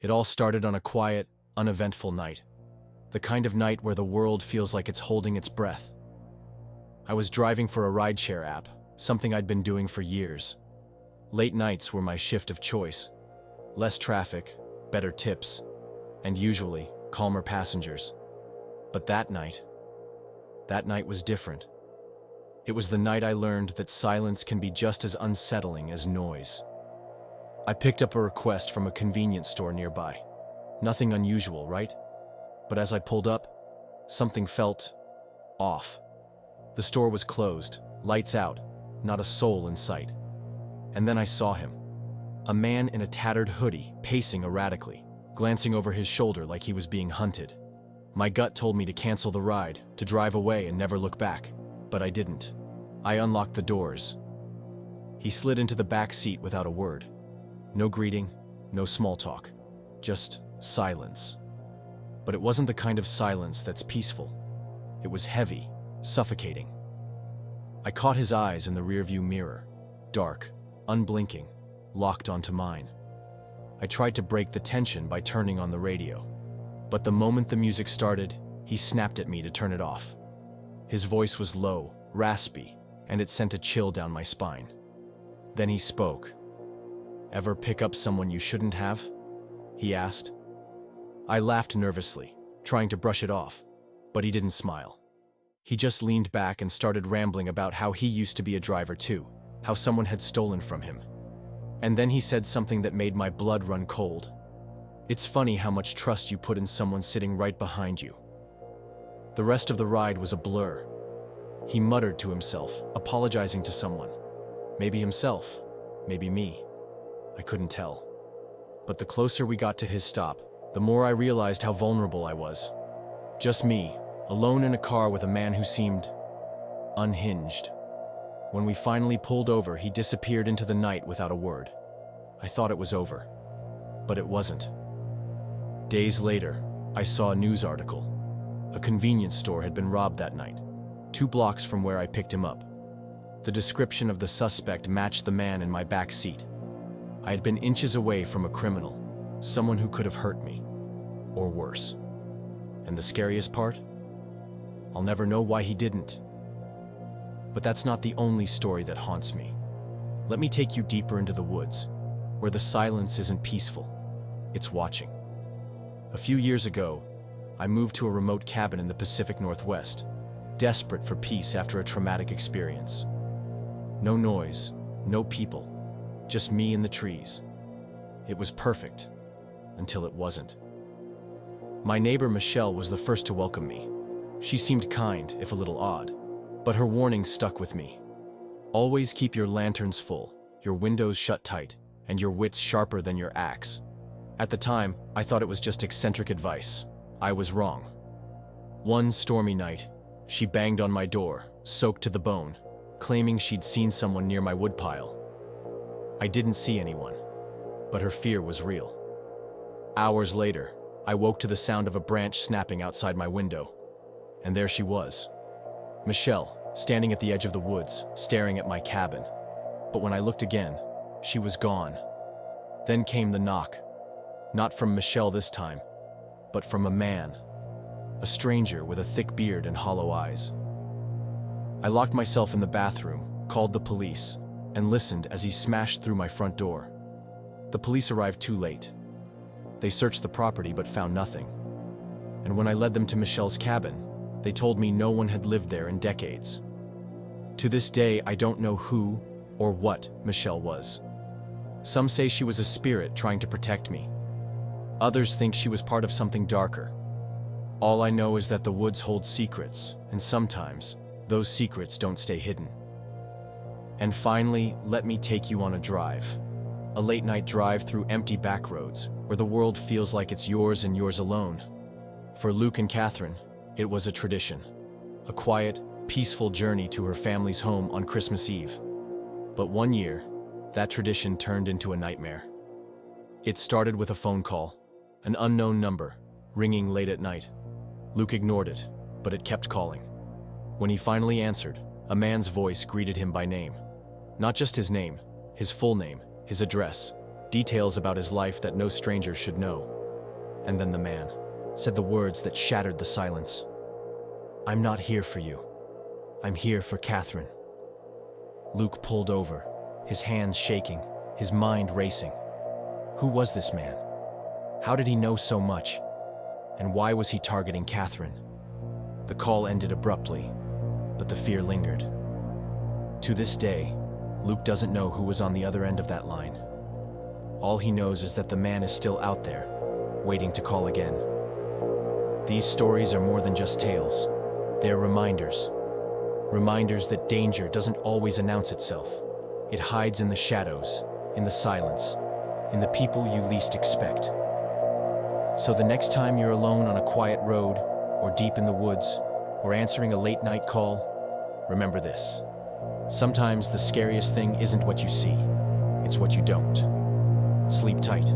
It all started on a quiet, uneventful night. The kind of night where the world feels like it's holding its breath. I was driving for a rideshare app, something I'd been doing for years. Late nights were my shift of choice. Less traffic, better tips, and usually calmer passengers. But that night was different. It was the night I learned that silence can be just as unsettling as noise. I picked up a request from a convenience store nearby. Nothing unusual, right? But as I pulled up, something felt off. The store was closed, lights out, not a soul in sight. And then I saw him. A man in a tattered hoodie, pacing erratically, glancing over his shoulder like he was being hunted. My gut told me to cancel the ride, to drive away and never look back, but I didn't. I unlocked the doors. He slid into the back seat without a word. No greeting, no small talk, just silence. But it wasn't the kind of silence that's peaceful. It was heavy, suffocating. I caught his eyes in the rearview mirror, dark, unblinking, locked onto mine. I tried to break the tension by turning on the radio. But the moment the music started, he snapped at me to turn it off. His voice was low, raspy, and it sent a chill down my spine. Then he spoke. "Ever pick up someone you shouldn't have?" he asked. I laughed nervously, trying to brush it off, but he didn't smile. He just leaned back and started rambling about how he used to be a driver too, how someone had stolen from him. And then he said something that made my blood run cold. "It's funny how much trust you put in someone sitting right behind you." The rest of the ride was a blur. He muttered to himself, apologizing to someone. Maybe himself, maybe me. I couldn't tell. But the closer we got to his stop, the more I realized how vulnerable I was. Just me, alone in a car with a man who seemed unhinged. When we finally pulled over, he disappeared into the night without a word. I thought it was over, but it wasn't. Days later, I saw a news article. A convenience store had been robbed that night, 2 blocks from where I picked him up. The description of the suspect matched the man in my back seat. I had been inches away from a criminal, someone who could have hurt me, or worse. And the scariest part? I'll never know why he didn't. But that's not the only story that haunts me. Let me take you deeper into the woods, where the silence isn't peaceful, it's watching. A few years ago, I moved to a remote cabin in the Pacific Northwest, desperate for peace after a traumatic experience. No noise, no people, just me and the trees. It was perfect, until it wasn't. My neighbor Michelle was the first to welcome me. She seemed kind, if a little odd, but her warning stuck with me. Always keep your lanterns full, your windows shut tight, and your wits sharper than your axe. At the time, I thought it was just eccentric advice. I was wrong. One stormy night, she banged on my door, soaked to the bone, claiming she'd seen someone near my woodpile. I didn't see anyone, but her fear was real. Hours later, I woke to the sound of a branch snapping outside my window. And there she was. Michelle, standing at the edge of the woods, staring at my cabin. But when I looked again, she was gone. Then came the knock. Not from Michelle this time, but from a man. A stranger with a thick beard and hollow eyes. I locked myself in the bathroom, called the police, and listened as he smashed through my front door. The police arrived too late. They searched the property but found nothing. And when I led them to Michelle's cabin, they told me no one had lived there in decades. To this day, I don't know who or what Michelle was. Some say she was a spirit trying to protect me. Others think she was part of something darker. All I know is that the woods hold secrets, and sometimes those secrets don't stay hidden. And finally, let me take you on a drive. A late-night drive through empty back roads, where the world feels like it's yours and yours alone. For Luke and Katherine, it was a tradition. A quiet, peaceful journey to her family's home on Christmas Eve. But one year, that tradition turned into a nightmare. It started with a phone call, an unknown number, ringing late at night. Luke ignored it, but it kept calling. When he finally answered, a man's voice greeted him by name. Not just his name, his full name, his address, details about his life that no stranger should know. And then the man said the words that shattered the silence. "I'm not here for you. I'm here for Katherine." Luke pulled over, his hands shaking, his mind racing. Who was this man? How did he know so much? And why was he targeting Katherine? The call ended abruptly, but the fear lingered. To this day, Luke doesn't know who was on the other end of that line. All he knows is that the man is still out there, waiting to call again. These stories are more than just tales. They're reminders. Reminders that danger doesn't always announce itself. It hides in the shadows, in the silence, in the people you least expect. So the next time you're alone on a quiet road, or deep in the woods, or answering a late-night call, remember this. Sometimes the scariest thing isn't what you see, it's what you don't. Sleep tight.